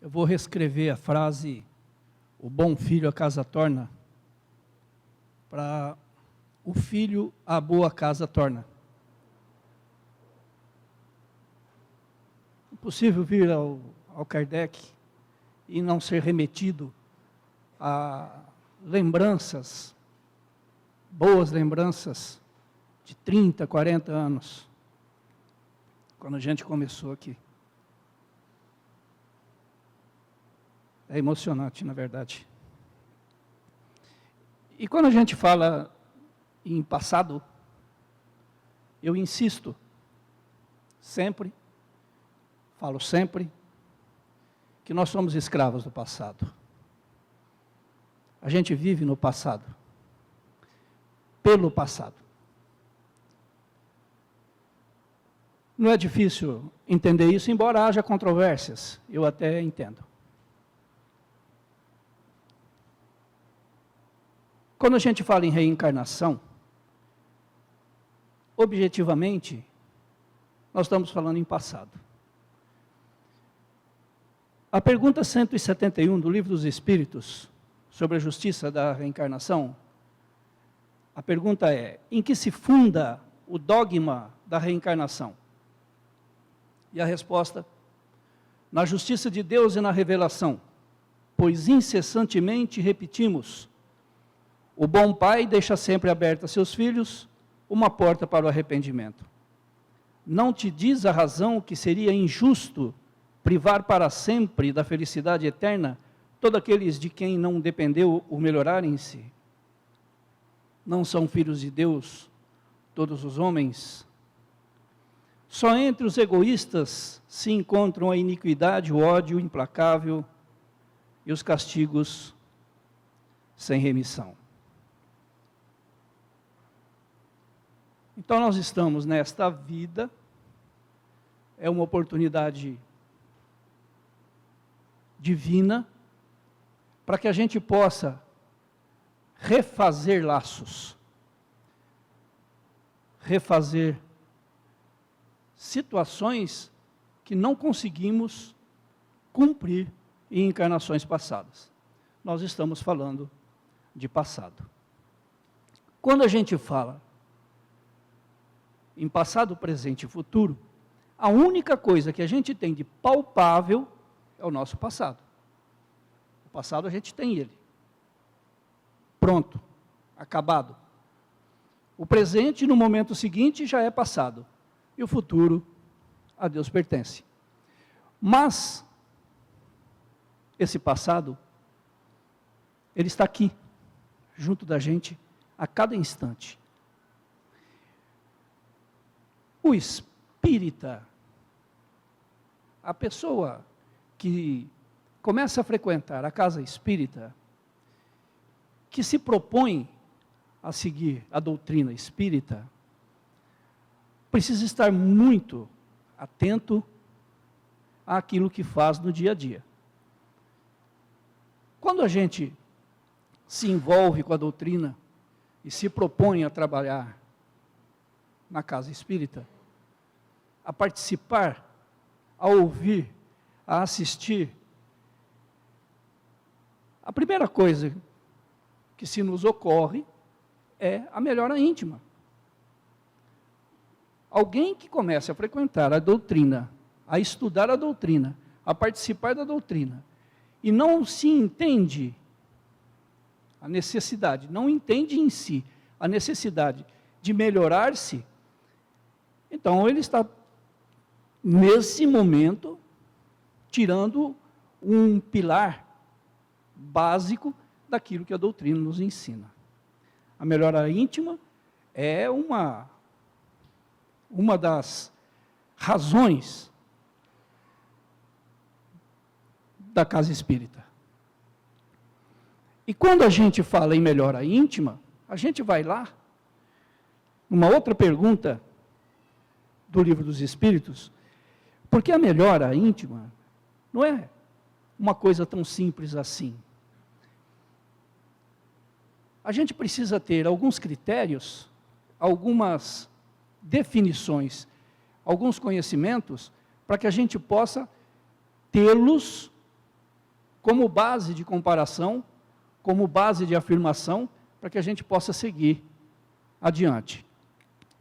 Eu vou reescrever a frase, o bom filho a casa torna, para o filho a boa casa torna. É possível vir ao Kardec e não ser remetido a lembranças, boas lembranças de 30, 40 anos, quando a gente começou aqui. É emocionante, na verdade. E quando a gente fala em passado, eu insisto, sempre, falo sempre, que nós somos escravos do passado. A gente vive no passado, pelo passado. Não é difícil entender isso, embora haja controvérsias, eu até entendo. Quando a gente fala em reencarnação, objetivamente, nós estamos falando em passado. A pergunta 171 do Livro dos Espíritos, sobre a justiça da reencarnação, a pergunta é: em que se funda o dogma da reencarnação? E a resposta: na justiça de Deus e na revelação, pois incessantemente repetimos: o bom pai deixa sempre aberta a seus filhos uma porta para o arrependimento. Não te diz a razão que seria injusto privar para sempre da felicidade eterna todos aqueles de quem não dependeu o melhorar em si? Não são filhos de Deus todos os homens? Só entre os egoístas se encontram a iniquidade, o ódio implacável e os castigos sem remissão. Então nós estamos nesta vida, é uma oportunidade divina, para que a gente possa refazer laços, refazer situações que não conseguimos cumprir em encarnações passadas. Nós estamos falando de passado. Quando a gente fala em passado, presente e futuro, a única coisa que a gente tem de palpável é o nosso passado. O passado a gente tem ele. Pronto, acabado. O presente, no momento seguinte, já é passado. E o futuro, a Deus pertence. Mas, esse passado, ele está aqui, junto da gente, a cada instante. O espírita, a pessoa que começa a frequentar a casa espírita, que se propõe a seguir a doutrina espírita, precisa estar muito atento àquilo que faz no dia a dia. Quando a gente se envolve com a doutrina e se propõe a trabalhar na casa espírita, a participar, a ouvir, a assistir, a primeira coisa que se nos ocorre é a melhora íntima. Alguém que comece a frequentar a doutrina, a estudar a doutrina, a participar da doutrina, e não se entende a necessidade, não entende em si a necessidade de melhorar-se, então ele está, nesse momento, tirando um pilar básico daquilo que a doutrina nos ensina. A melhora íntima é uma das razões da casa espírita. E quando a gente fala em melhora íntima, a gente vai lá, uma outra pergunta do Livro dos Espíritos, porque a melhora íntima não é uma coisa tão simples assim. A gente precisa ter alguns critérios, algumas definições, alguns conhecimentos, para que a gente possa tê-los como base de comparação, como base de afirmação, para que a gente possa seguir adiante.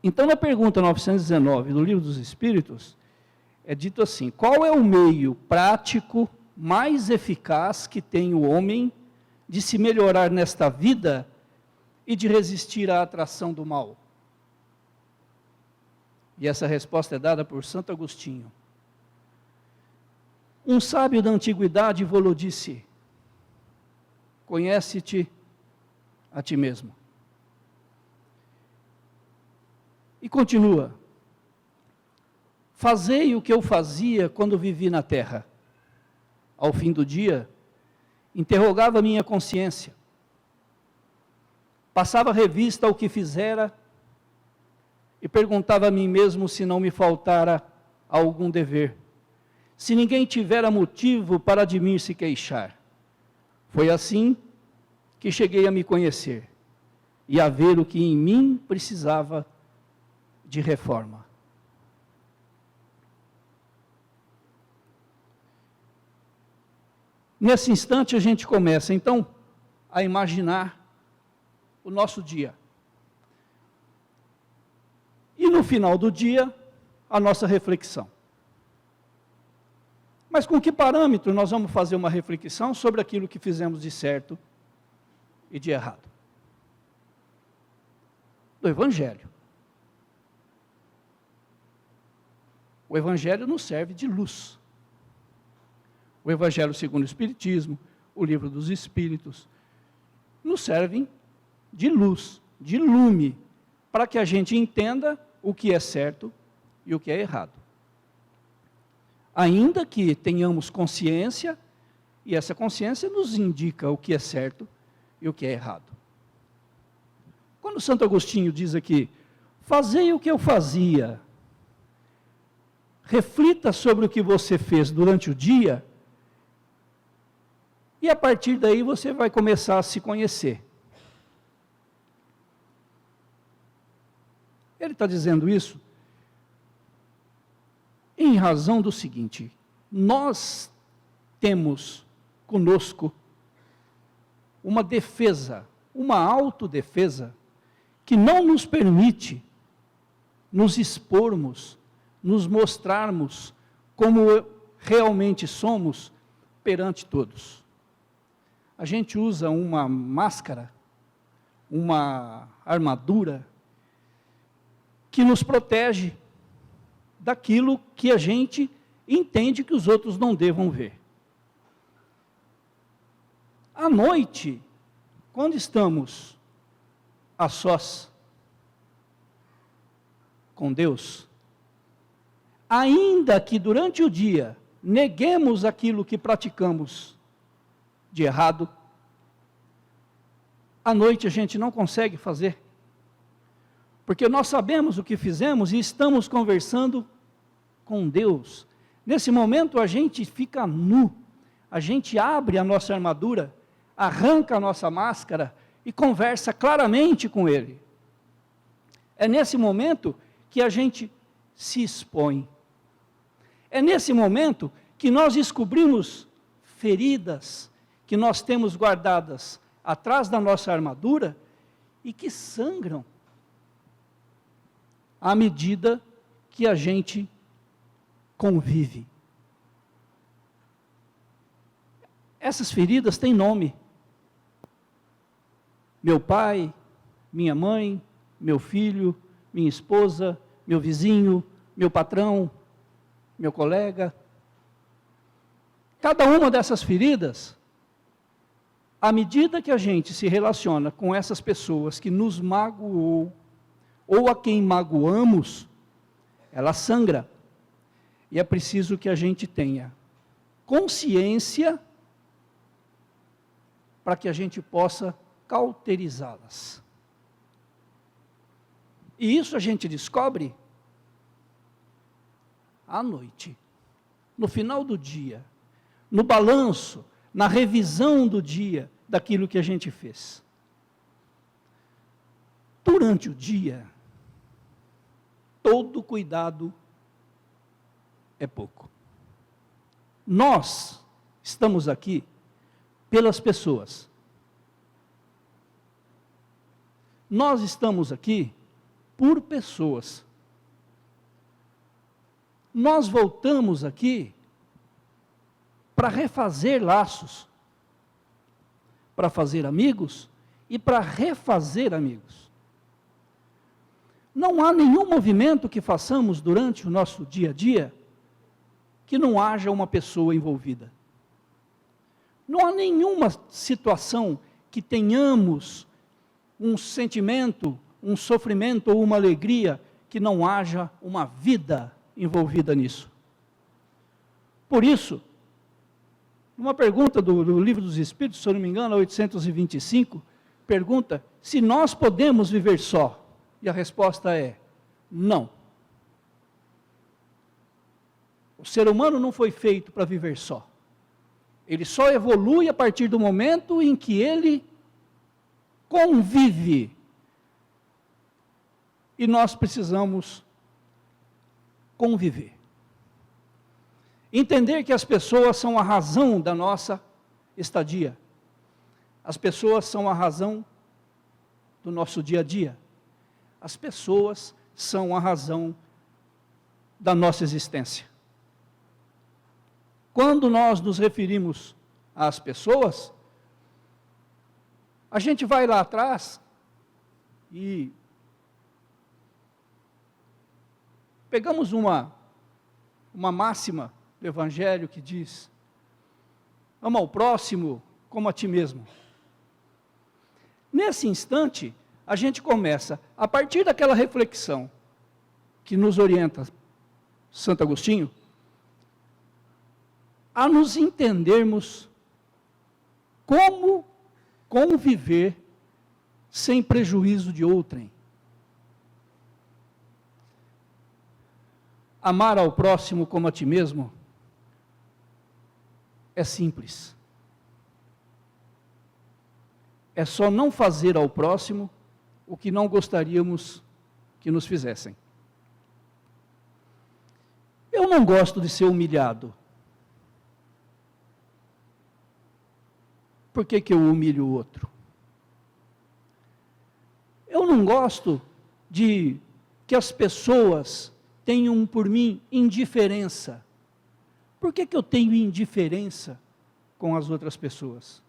Então, na pergunta 919 do Livro dos Espíritos, é dito assim: qual é o meio prático mais eficaz que tem o homem de se melhorar nesta vida e de resistir à atração do mal? E essa resposta é dada por Santo Agostinho. Um sábio da antiguidade vos disse: conhece-te a ti mesmo. E continua: fazei o que eu fazia quando vivi na terra. Ao fim do dia, interrogava minha consciência, passava revista ao que fizera e perguntava a mim mesmo se não me faltara algum dever, se ninguém tivera motivo para de mim se queixar. Foi assim que cheguei a me conhecer e a ver o que em mim precisava de reforma. Nesse instante a gente começa, então, a imaginar o nosso dia. E no final do dia, a nossa reflexão. Mas com que parâmetro nós vamos fazer uma reflexão sobre aquilo que fizemos de certo e de errado? Do Evangelho. O Evangelho nos serve de luz. O Evangelho segundo o Espiritismo, o Livro dos Espíritos, nos servem de luz, de lume, para que a gente entenda o que é certo e o que é errado. Ainda que tenhamos consciência, e essa consciência nos indica o que é certo e o que é errado. Quando Santo Agostinho diz aqui: fazei o que eu fazia, reflita sobre o que você fez durante o dia, e a partir daí você vai começar a se conhecer. Ele está dizendo isso em razão do seguinte: nós temos conosco uma defesa, uma autodefesa, que não nos permite nos expormos, nos mostrarmos como realmente somos perante todos. A gente usa uma máscara, uma armadura, que nos protege daquilo que a gente entende que os outros não devam ver. À noite, quando estamos a sós com Deus, ainda que durante o dia neguemos aquilo que praticamos de errado, à noite a gente não consegue fazer, porque nós sabemos o que fizemos e estamos conversando com Deus. Nesse momento a gente fica nu, a gente abre a nossa armadura, arranca a nossa máscara e conversa claramente com Ele. É nesse momento que a gente se expõe. É nesse momento que nós descobrimos feridas que nós temos guardadas atrás da nossa armadura e que sangram à medida que a gente convive. Essas feridas têm nome. Meu pai, minha mãe, meu filho, minha esposa, meu vizinho, meu patrão, meu colega. Cada uma dessas feridas, à medida que a gente se relaciona com essas pessoas que nos magoou, ou a quem magoamos, ela sangra. E é preciso que a gente tenha consciência para que a gente possa cauterizá-las. E isso a gente descobre à noite, no final do dia, no balanço, na revisão do dia, daquilo que a gente fez. Durante o dia, todo cuidado é pouco. Nós estamos aqui pelas pessoas. Nós estamos aqui por pessoas. Nós voltamos aqui para refazer laços, para fazer amigos e para refazer amigos. Não há nenhum movimento que façamos durante o nosso dia a dia que não haja uma pessoa envolvida. Não há nenhuma situação que tenhamos um sentimento, um sofrimento ou uma alegria que não haja uma vida envolvida nisso. Por isso, uma pergunta do Livro dos Espíritos, se eu não me engano, 825, pergunta se nós podemos viver só. E a resposta é não. O ser humano não foi feito para viver só. Ele só evolui a partir do momento em que ele convive. E nós precisamos conviver. Entender que as pessoas são a razão da nossa estadia. As pessoas são a razão do nosso dia a dia. As pessoas são a razão da nossa existência. Quando nós nos referimos às pessoas, a gente vai lá atrás e pegamos uma máxima do Evangelho que diz: ama ao próximo como a ti mesmo. Nesse instante, a gente começa, a partir daquela reflexão que nos orienta Santo Agostinho, a nos entendermos como conviver sem prejuízo de outrem. Amar ao próximo como a ti mesmo é simples. É só não fazer ao próximo o que não gostaríamos que nos fizessem. Eu não gosto de ser humilhado. Por que eu humilho o outro? Eu não gosto de que as pessoas tenham por mim indiferença. Por que eu tenho indiferença com as outras pessoas?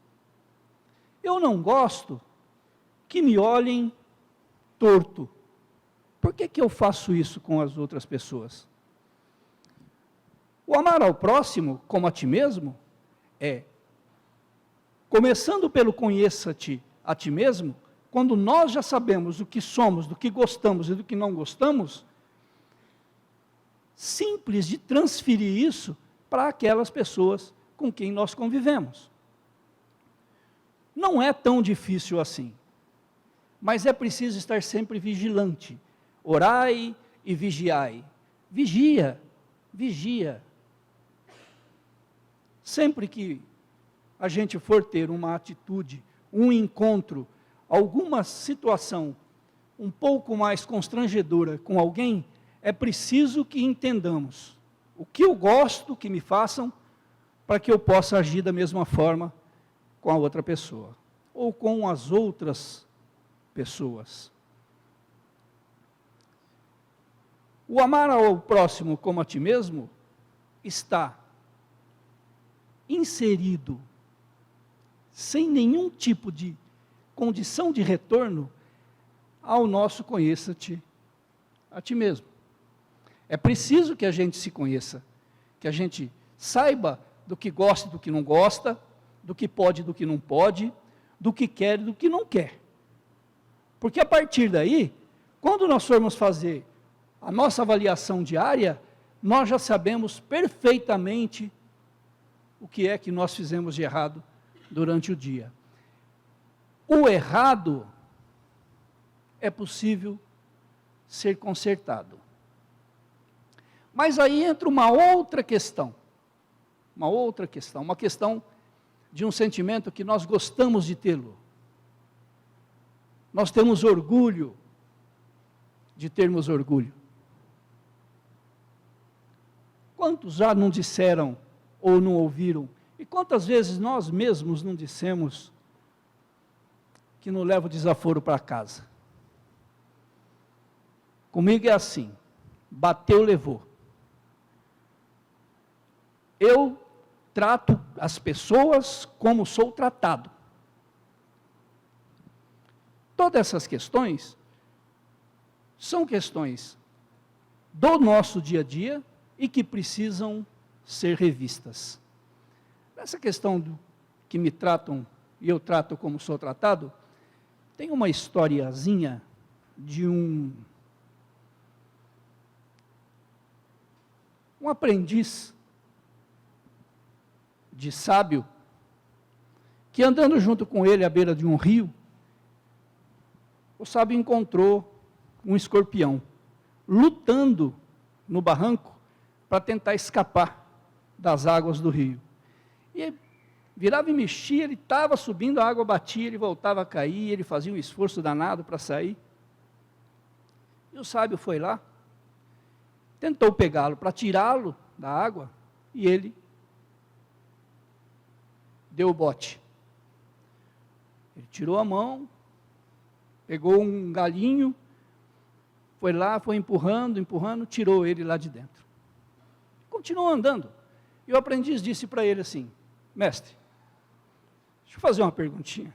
Eu não gosto que me olhem torto. Por que eu faço isso com as outras pessoas? O amar ao próximo como a ti mesmo é, começando pelo conheça-te a ti mesmo, quando nós já sabemos o que somos, do que gostamos e do que não gostamos, simples de transferir isso para aquelas pessoas com quem nós convivemos. Não é tão difícil assim, mas é preciso estar sempre vigilante. Orai e vigiai. Vigia, vigia. Sempre que a gente for ter uma atitude, um encontro, alguma situação um pouco mais constrangedora com alguém, é preciso que entendamos o que eu gosto que me façam, para que eu possa agir da mesma forma com a outra pessoa, ou com as outras pessoas. O amar ao próximo como a ti mesmo está inserido, sem nenhum tipo de condição de retorno, ao nosso conheça-te a ti mesmo. É preciso que a gente se conheça, que a gente saiba do que gosta e do que não gosta, do que pode e do que não pode, do que quer e do que não quer. Porque a partir daí, quando nós formos fazer a nossa avaliação diária, nós já sabemos perfeitamente o que é que nós fizemos de errado durante o dia. O errado é possível ser consertado. Mas aí entra uma questão de um sentimento que nós gostamos de tê-lo. Nós temos orgulho de termos orgulho. Quantos já não disseram ou não ouviram, E quantas vezes nós mesmos não dissemos que não leva o desaforo para casa? Comigo é assim, bateu, levou. Eu trato as pessoas como sou tratado. Todas essas questões são questões do nosso dia a dia e que precisam ser revistas. Essa questão que me tratam e eu trato como sou tratado, tem uma historiazinha de um aprendiz de sábio, que andando junto com ele à beira de um rio, o sábio encontrou um escorpião, lutando no barranco para tentar escapar das águas do rio. E virava e mexia, ele estava subindo, a água batia, ele voltava a cair, ele fazia um esforço danado para sair. E o sábio foi lá, tentou pegá-lo para tirá-lo da água, e ele deu o bote. Ele tirou a mão, pegou um galinho, foi lá, foi empurrando, tirou ele lá de dentro. Continuou andando. E o aprendiz disse para ele assim: mestre, deixa eu fazer uma perguntinha.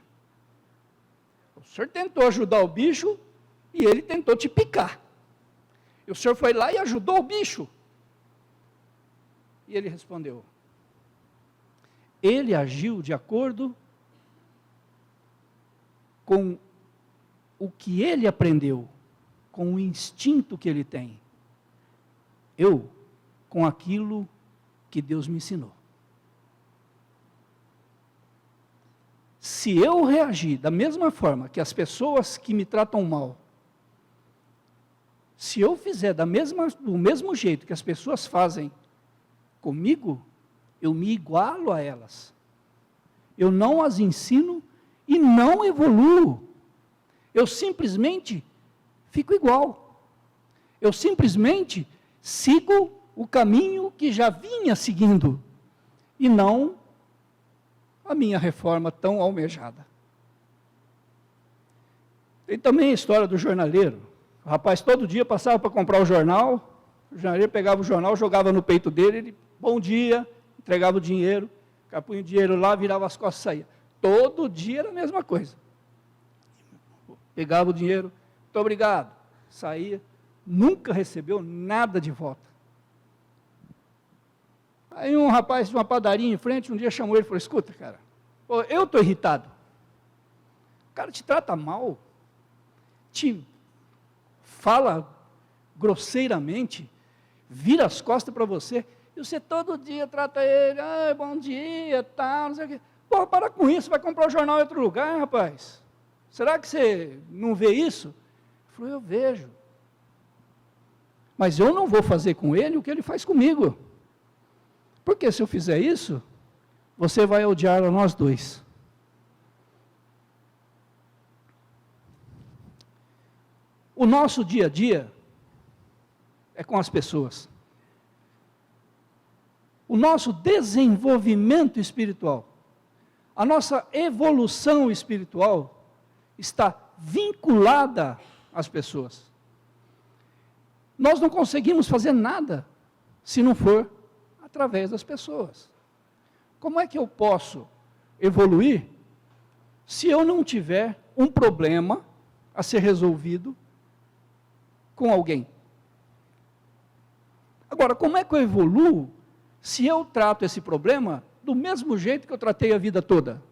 O senhor tentou ajudar o bicho e ele tentou te picar. E o senhor foi lá e ajudou o bicho. E ele respondeu: ele agiu de acordo com o que ele aprendeu, com o instinto que ele tem. Eu, com aquilo que Deus me ensinou. Se eu reagir da mesma forma que as pessoas que me tratam mal, se eu fizer do mesmo jeito que as pessoas fazem comigo, eu me igualo a elas. Eu não as ensino e não evoluo. Eu simplesmente fico igual. Eu simplesmente sigo o caminho que já vinha seguindo e não a minha reforma tão almejada. Tem também a história do jornaleiro. O rapaz todo dia passava para comprar o jornal, o jornaleiro pegava o jornal, jogava no peito dele, ele, bom dia, entregava o dinheiro, punha o dinheiro lá, virava as costas e saía. Todo dia era a mesma coisa. Pegava o dinheiro, muito obrigado, saía, nunca recebeu nada de volta. Aí um rapaz de uma padaria em frente, um dia chamou ele e falou: escuta, cara, eu estou irritado. O cara te trata mal, te fala grosseiramente, vira as costas para você, e você todo dia trata ele, bom dia, tal, não sei o quê. Pô, para com isso, vai comprar o jornal em outro lugar, rapaz. Será que você não vê isso? Ele falou: eu vejo. Mas eu não vou fazer com ele o que ele faz comigo. Porque se eu fizer isso, você vai odiar a nós dois. O nosso dia a dia é com as pessoas. O nosso desenvolvimento espiritual, a nossa evolução espiritual está vinculada às pessoas. Nós não conseguimos fazer nada se não for através das pessoas. Como é que eu posso evoluir se eu não tiver um problema a ser resolvido com alguém? Agora, como é que eu evoluo se eu trato esse problema do mesmo jeito que eu tratei a vida toda?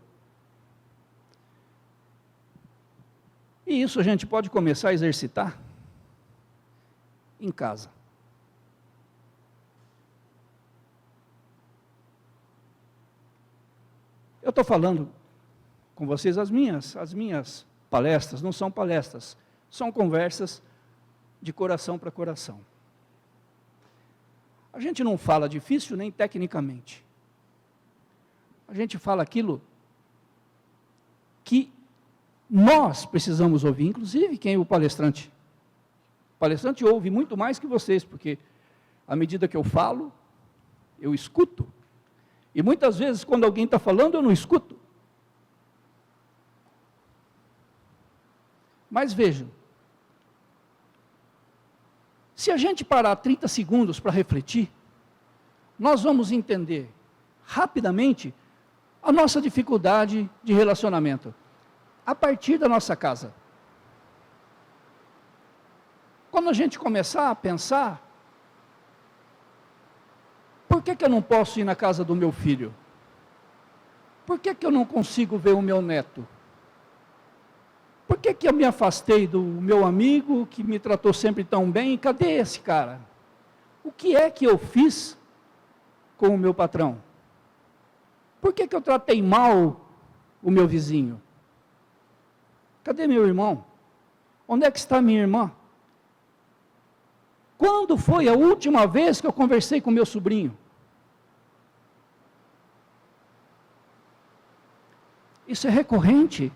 E isso a gente pode começar a exercitar em casa. Eu estou falando com vocês, as minhas palestras não são palestras, são conversas de coração para coração. A gente não fala difícil nem tecnicamente. A gente fala aquilo que nós precisamos ouvir, inclusive quem é o palestrante. O palestrante ouve muito mais que vocês, porque à medida que eu falo, eu escuto, E muitas vezes, quando alguém está falando, eu não escuto. Mas vejam, se a gente parar 30 segundos para refletir, nós vamos entender rapidamente a nossa dificuldade de relacionamento, a partir da nossa casa. Quando a gente começar a pensar, por que eu não posso ir na casa do meu filho? Por que eu não consigo ver o meu neto? Por que eu me afastei do meu amigo, que me tratou sempre tão bem? Cadê esse cara? O que é que eu fiz com o meu patrão? Por que eu tratei mal o meu vizinho? Cadê meu irmão? Onde é que está minha irmã? Quando foi a última vez que eu conversei com meu sobrinho? Isso é recorrente.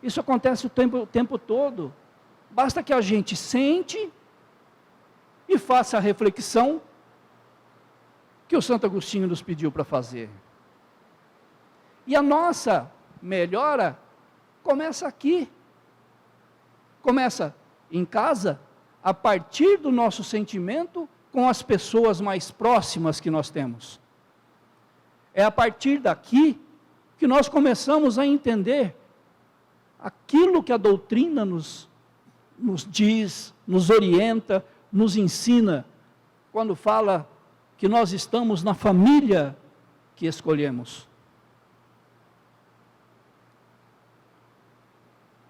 Isso acontece o tempo todo. Basta que a gente sente e faça a reflexão que o Santo Agostinho nos pediu para fazer. E a nossa melhora começa aqui. Começa em casa, a partir do nosso sentimento com as pessoas mais próximas que nós temos. É a partir daqui que nós começamos a entender aquilo que a doutrina nos diz, nos orienta, nos ensina, quando fala que nós estamos na família que escolhemos.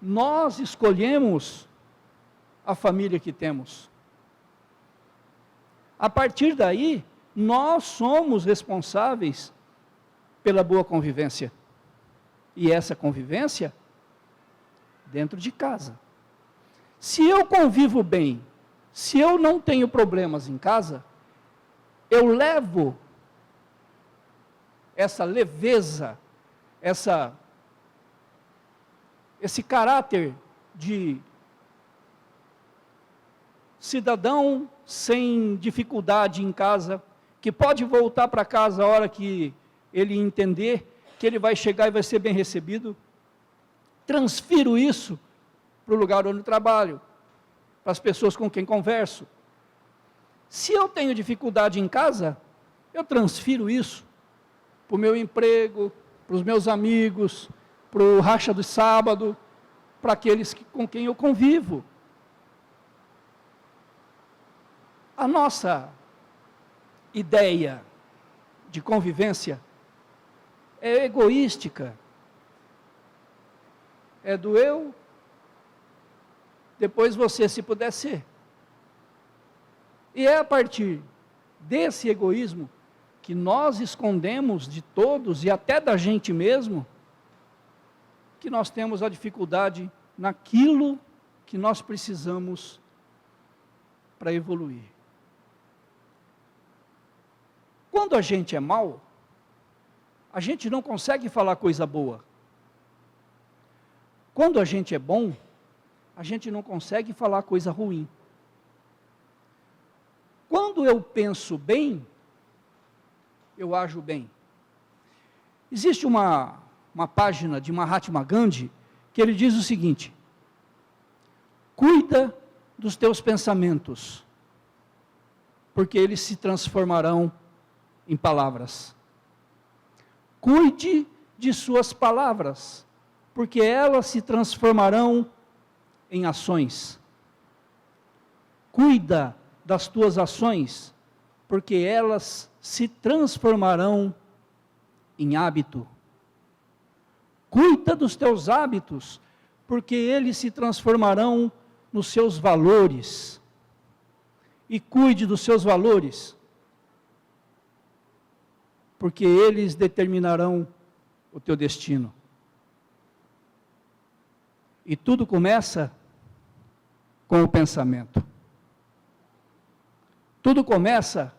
Nós escolhemos a família que temos. A partir daí, nós somos responsáveis pela boa convivência. E essa convivência dentro de casa. Se eu convivo bem, se eu não tenho problemas em casa, eu levo essa leveza, esse caráter de cidadão sem dificuldade em casa, que pode voltar para casa a hora que ele entender que ele vai chegar e vai ser bem recebido. Transfiro isso para o lugar onde eu trabalho, para as pessoas com quem converso. Se eu tenho dificuldade em casa, eu transfiro isso para o meu emprego, para os meus amigos, para o racha do sábado, para aqueles com quem eu convivo. A nossa ideia de convivência é egoística. É do eu, depois você, se puder ser. E é a partir desse egoísmo que nós escondemos de todos e até da gente mesmo, que nós temos a dificuldade naquilo que nós precisamos para evoluir. Quando a gente é mau, a gente não consegue falar coisa boa. Quando a gente é bom, a gente não consegue falar coisa ruim. Quando eu penso bem, eu ajo bem. Existe uma página de Mahatma Gandhi, que ele diz o seguinte: cuida dos teus pensamentos, porque eles se transformarão em palavras. Cuide de suas palavras, porque elas se transformarão em ações. Cuida das tuas ações, porque elas se transformarão em hábito. Cuida dos teus hábitos, porque eles se transformarão nos seus valores. E cuide dos seus valores, porque eles determinarão o teu destino. E tudo começa com o pensamento. Tudo começa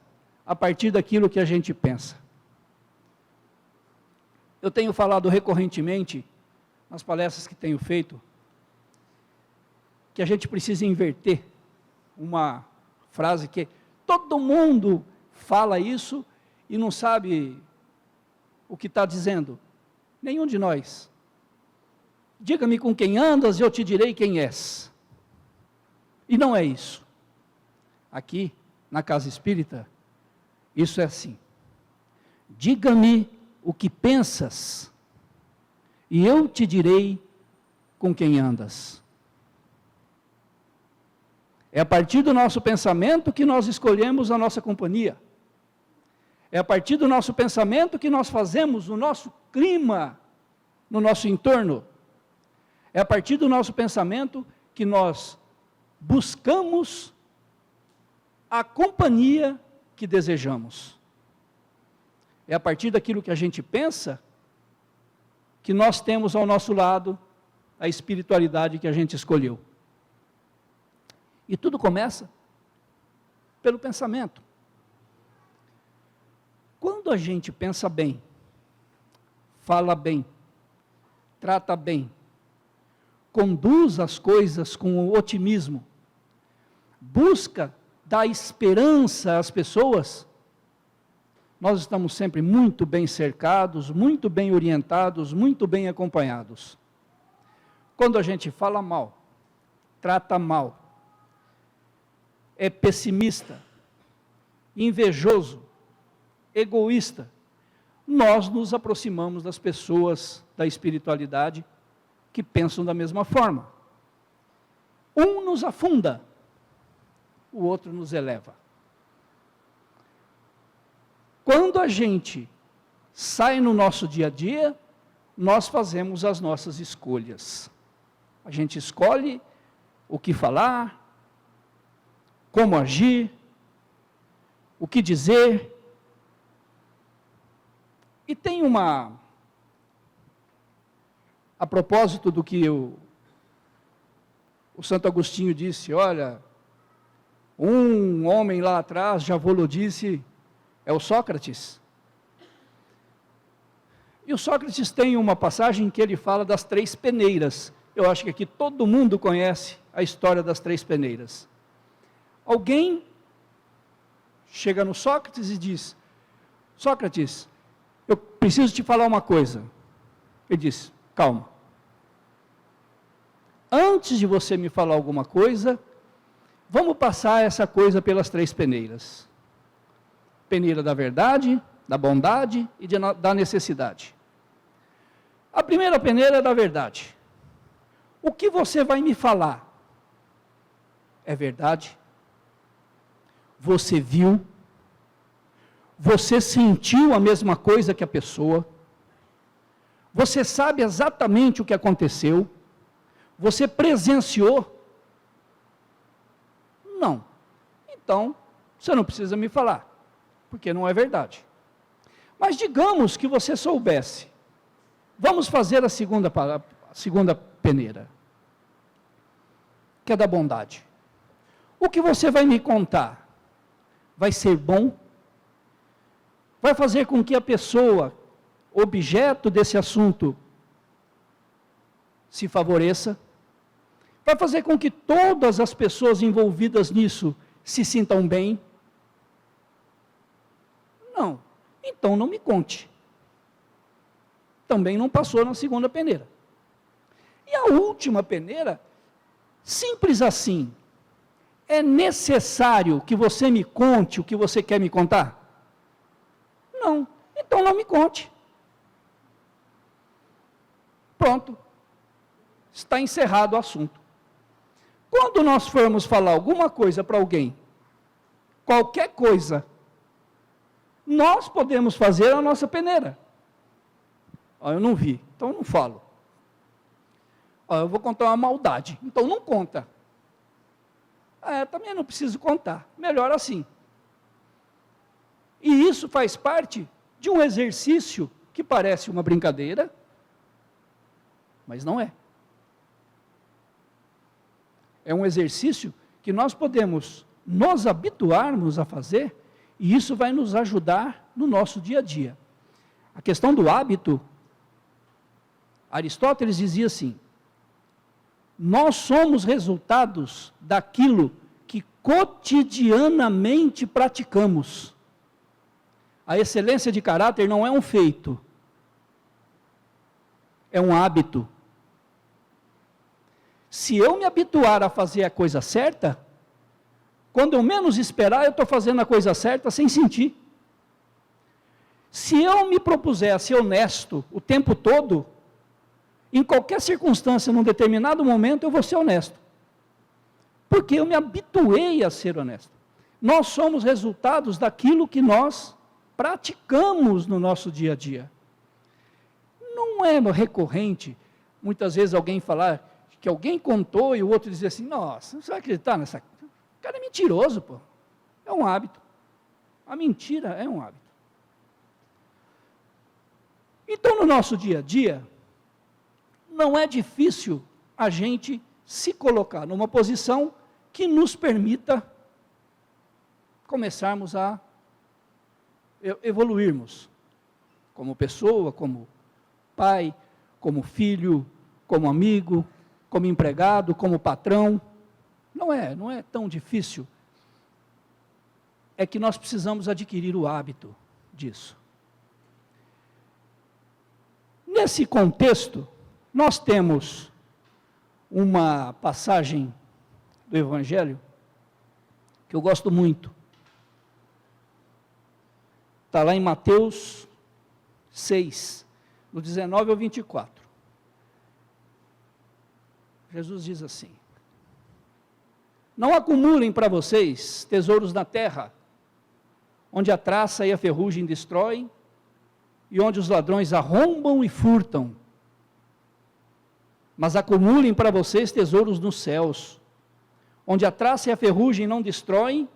a partir daquilo que a gente pensa. Eu tenho falado recorrentemente, nas palestras que tenho feito, que a gente precisa inverter uma frase que todo mundo fala isso e não sabe o que está dizendo? Nenhum de nós. Diga-me com quem andas e eu te direi quem és. E não é isso. Aqui, na casa espírita, isso é assim. Diga-me o que pensas e eu te direi com quem andas. É a partir do nosso pensamento que nós escolhemos a nossa companhia. É a partir do nosso pensamento que nós fazemos o nosso clima no nosso entorno. É a partir do nosso pensamento que nós buscamos a companhia que desejamos. É a partir daquilo que a gente pensa que nós temos ao nosso lado a espiritualidade que a gente escolheu. E tudo começa pelo pensamento. Quando a gente pensa bem, fala bem, trata bem, conduz as coisas com otimismo, busca dar esperança às pessoas, nós estamos sempre muito bem cercados, muito bem orientados, muito bem acompanhados. Quando a gente fala mal, trata mal, é pessimista, invejoso, egoísta, nós nos aproximamos das pessoas da espiritualidade que pensam da mesma forma. Um nos afunda, o outro nos eleva. Quando a gente sai no nosso dia a dia, nós fazemos as nossas escolhas. A gente escolhe o que falar, como agir, o que dizer. E tem a propósito do que o Santo Agostinho disse, olha, um homem lá atrás já vou-lo disse, é o Sócrates. E o Sócrates tem uma passagem que ele fala das 3 peneiras. Eu acho que aqui todo mundo conhece a história das 3 peneiras. Alguém chega no Sócrates e diz, Sócrates, eu preciso te falar uma coisa. Ele diz, calma. Antes de você me falar alguma coisa, vamos passar essa coisa pelas 3 peneiras. Peneira da verdade, da bondade e da necessidade. A primeira peneira é da verdade. O que você vai me falar é verdade? Você viu? Você sentiu a mesma coisa que a pessoa? Você sabe exatamente o que aconteceu? Você presenciou? Não. Então, você não precisa me falar, porque não é verdade. Mas digamos que você soubesse. Vamos fazer a segunda peneira, que é da bondade. O que você vai me contar vai ser bom? Vai fazer com que a pessoa, objeto desse assunto, se favoreça? Vai fazer com que todas as pessoas envolvidas nisso se sintam bem? Não. Então não me conte. Também não passou na segunda peneira. E a última peneira, simples assim, é necessário que você me conte o que você quer me contar? Não. Então não me conte. Pronto. Está encerrado o assunto. Quando nós formos falar alguma coisa para alguém, qualquer coisa, nós podemos fazer a nossa peneira. Eu não vi, então eu não falo. Eu vou contar uma maldade, então não conta. Também não preciso contar, melhor assim. E isso faz parte de um exercício que parece uma brincadeira, mas não é. É um exercício que nós podemos nos habituarmos a fazer, e isso vai nos ajudar no nosso dia a dia. A questão do hábito, Aristóteles dizia assim, nós somos resultados daquilo que cotidianamente praticamos. A excelência de caráter não é um feito, é um hábito. Se eu me habituar a fazer a coisa certa, quando eu menos esperar, eu estou fazendo a coisa certa sem sentir. Se eu me propuser a ser honesto o tempo todo, em qualquer circunstância, num determinado momento, eu vou ser honesto. Porque eu me habituei a ser honesto. Nós somos resultados daquilo que nós praticamos no nosso dia a dia. Não é recorrente, muitas vezes alguém falar que alguém contou e o outro dizer assim, nossa, você vai acreditar nessa... O cara é mentiroso, pô. É um hábito. A mentira é um hábito. Então, no nosso dia a dia, não é difícil a gente se colocar numa posição que nos permita começarmos a evoluirmos como pessoa, como pai, como filho, como amigo, como empregado, como patrão. Não é tão difícil. É que nós precisamos adquirir o hábito disso. Nesse contexto, nós temos uma passagem do Evangelho que eu gosto muito. Está lá em Mateus 6, do 19 ao 24. Jesus diz assim: não acumulem para vocês tesouros na terra, onde a traça e a ferrugem destroem, e onde os ladrões arrombam e furtam. Mas acumulem para vocês tesouros nos céus, onde a traça e a ferrugem não destroem,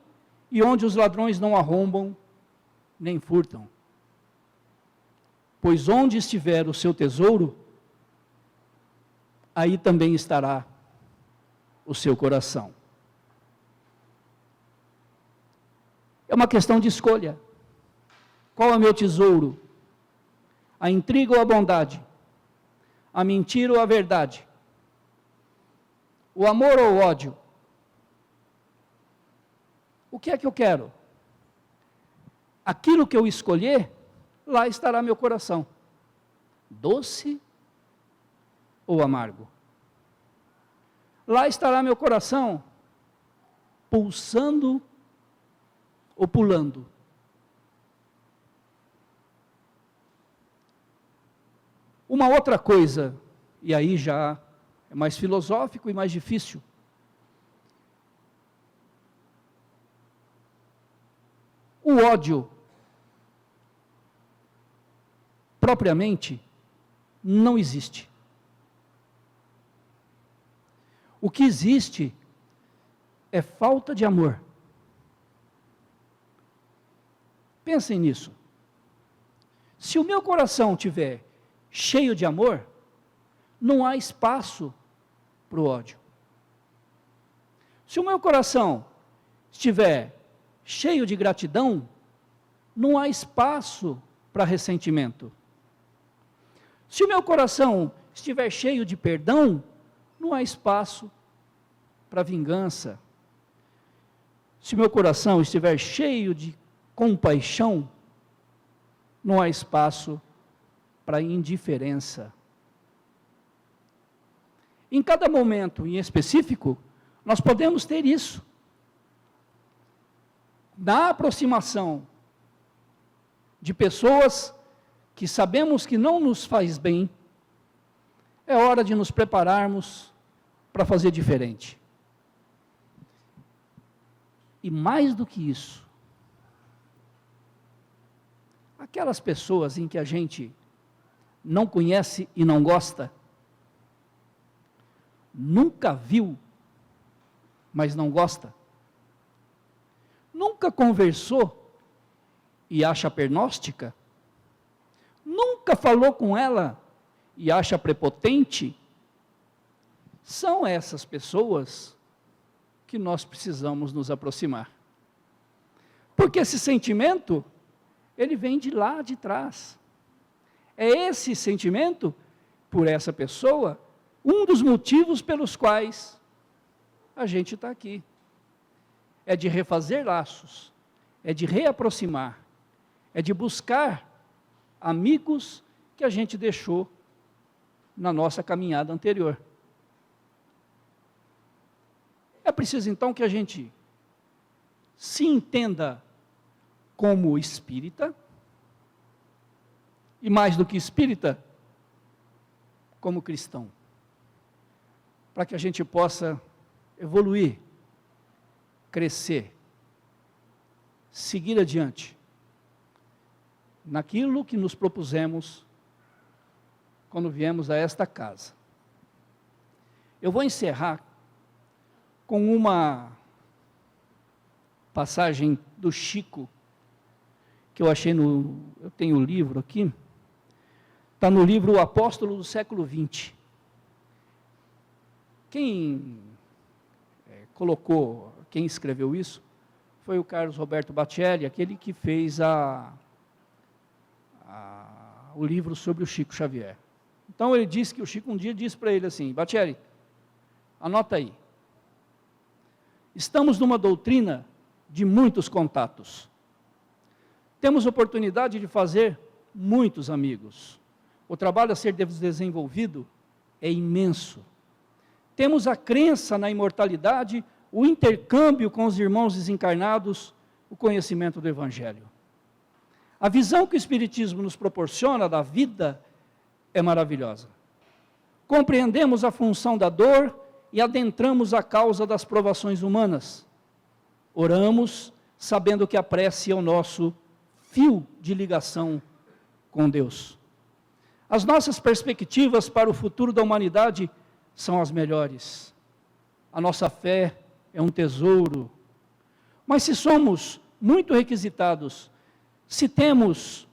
e onde os ladrões não arrombam nem furtam. Pois onde estiver o seu tesouro, aí também estará o seu coração. É uma questão de escolha. Qual é o meu tesouro? A intriga ou a bondade? A mentira ou a verdade? O amor ou o ódio? O que é que eu quero? Aquilo que eu escolher, lá estará meu coração. Doce ou amargo? Lá estará meu coração, pulsando ou pulando. Uma outra coisa, e aí já é mais filosófico e mais difícil. O ódio, propriamente, não existe. O que existe é falta de amor. Pensem nisso. Se o meu coração estiver cheio de amor, não há espaço para o ódio. Se o meu coração estiver cheio de gratidão, não há espaço para ressentimento. Se o meu coração estiver cheio de perdão, não há espaço para vingança. Se o meu coração estiver cheio de compaixão, não há espaço para indiferença. Em cada momento em específico, nós podemos ter isso. Na aproximação de pessoas que sabemos que não nos faz bem, é hora de nos prepararmos para fazer diferente. E mais do que isso, aquelas pessoas em que a gente não conhece e não gosta, nunca viu, mas não gosta, nunca conversou e acha pernóstica, nunca falou com ela e acha prepotente, são essas pessoas que nós precisamos nos aproximar. Porque esse sentimento, ele vem de lá de trás. É esse sentimento, por essa pessoa, um dos motivos pelos quais a gente está aqui. É de refazer laços, é de reaproximar, é de buscar amigos que a gente deixou na nossa caminhada anterior. É preciso então que a gente se entenda como espírita, e mais do que espírita, como cristão, para que a gente possa evoluir, crescer, seguir adiante, naquilo que nos propusemos quando viemos a esta casa. Eu vou encerrar com uma passagem do Chico, que eu achei eu tenho o livro aqui, está no livro O Apóstolo do Século XX. Quem quem escreveu isso, foi o Carlos Roberto Baccelli, aquele que fez o livro sobre o Chico Xavier. Então ele disse que o Chico um dia disse para ele assim: Baccelli, anota aí, estamos numa doutrina de muitos contatos, temos oportunidade de fazer muitos amigos, o trabalho a ser desenvolvido é imenso, temos a crença na imortalidade, o intercâmbio com os irmãos desencarnados, o conhecimento do Evangelho. A visão que o Espiritismo nos proporciona da vida é maravilhosa. Compreendemos a função da dor e adentramos a causa das provações humanas. Oramos, sabendo que a prece é o nosso fio de ligação com Deus. As nossas perspectivas para o futuro da humanidade são as melhores. A nossa fé é um tesouro. Mas se somos muito requisitados, se temos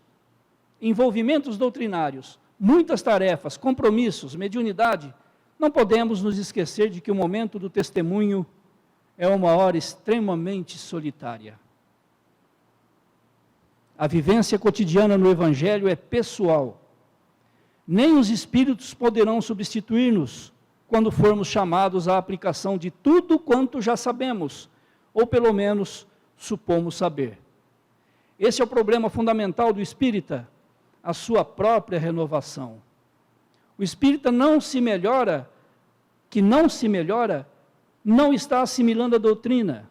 envolvimentos doutrinários, muitas tarefas, compromissos, mediunidade, não podemos nos esquecer de que o momento do testemunho é uma hora extremamente solitária. A vivência cotidiana no Evangelho é pessoal. Nem os Espíritos poderão substituir-nos quando formos chamados à aplicação de tudo quanto já sabemos, ou pelo menos supomos saber. Esse é o problema fundamental do espírita, a sua própria renovação. O espírita não se melhora, não está assimilando a doutrina.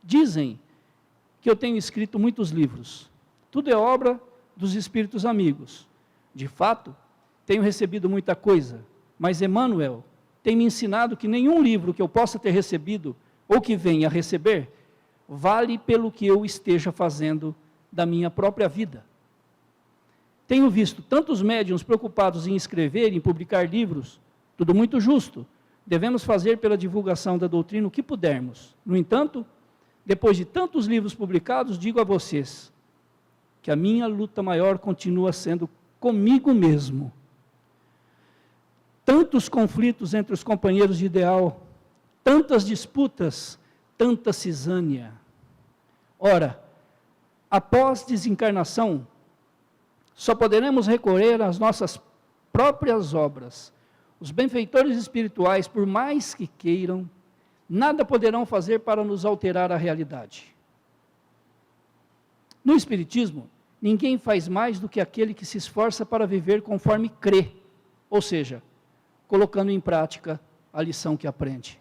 Dizem que eu tenho escrito muitos livros, tudo é obra dos espíritos amigos. De fato, tenho recebido muita coisa, mas Emmanuel tem me ensinado que nenhum livro que eu possa ter recebido, ou que venha a receber, vale pelo que eu esteja fazendo da minha própria vida. Tenho visto tantos médiuns preocupados em escrever, em publicar livros, tudo muito justo, devemos fazer pela divulgação da doutrina o que pudermos. No entanto, depois de tantos livros publicados, digo a vocês, que a minha luta maior continua sendo comigo mesmo. Tantos conflitos entre os companheiros de ideal, tantas disputas, tanta cisânia. Ora, após desencarnação, só poderemos recorrer às nossas próprias obras. Os benfeitores espirituais, por mais que queiram, nada poderão fazer para nos alterar a realidade. No Espiritismo, ninguém faz mais do que aquele que se esforça para viver conforme crê, ou seja, colocando em prática a lição que aprende.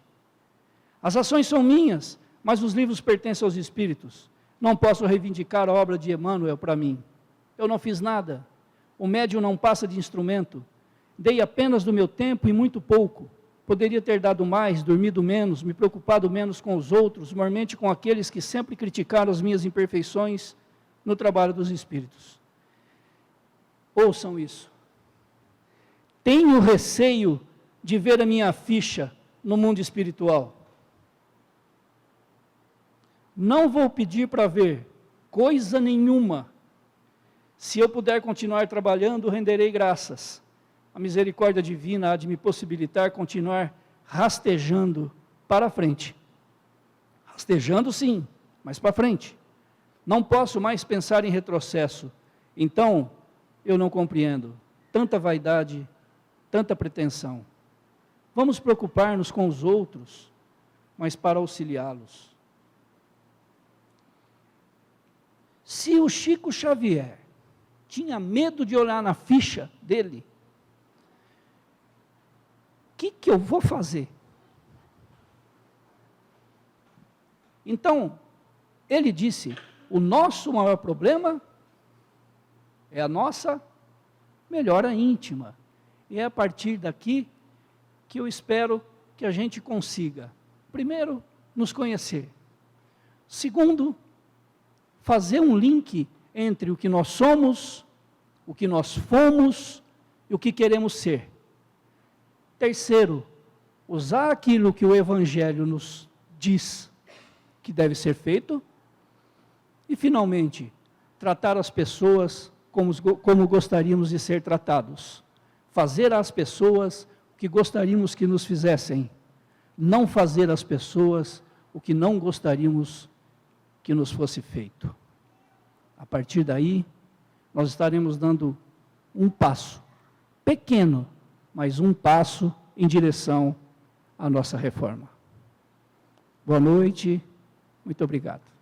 As ações são minhas, mas os livros pertencem aos Espíritos. Não posso reivindicar a obra de Emmanuel para mim. Eu não fiz nada. O médium não passa de instrumento. Dei apenas do meu tempo e muito pouco. Poderia ter dado mais, dormido menos, me preocupado menos com os outros, mormente com aqueles que sempre criticaram as minhas imperfeições no trabalho dos Espíritos. Ouçam isso. Tenho receio de ver a minha ficha no mundo espiritual. Não vou pedir para ver coisa nenhuma. Se eu puder continuar trabalhando, renderei graças. A misericórdia divina há de me possibilitar continuar rastejando para frente. Rastejando sim, mas para frente. Não posso mais pensar em retrocesso. Então, eu não compreendo tanta vaidade, tanta pretensão. Vamos preocupar-nos com os outros, mas para auxiliá-los. Se o Chico Xavier tinha medo de olhar na ficha dele, que eu vou fazer? Então, ele disse, o nosso maior problema é a nossa melhora íntima. E é a partir daqui que eu espero que a gente consiga, primeiro, nos conhecer. Segundo, fazer um link entre o que nós somos, o que nós fomos e o que queremos ser. Terceiro, usar aquilo que o Evangelho nos diz que deve ser feito. E, finalmente, tratar as pessoas como gostaríamos de ser tratados. Fazer às pessoas o que gostaríamos que nos fizessem. Não fazer às pessoas o que não gostaríamos que nos fosse feito. A partir daí, nós estaremos dando um passo, pequeno, mas um passo em direção à nossa reforma. Boa noite, muito obrigado.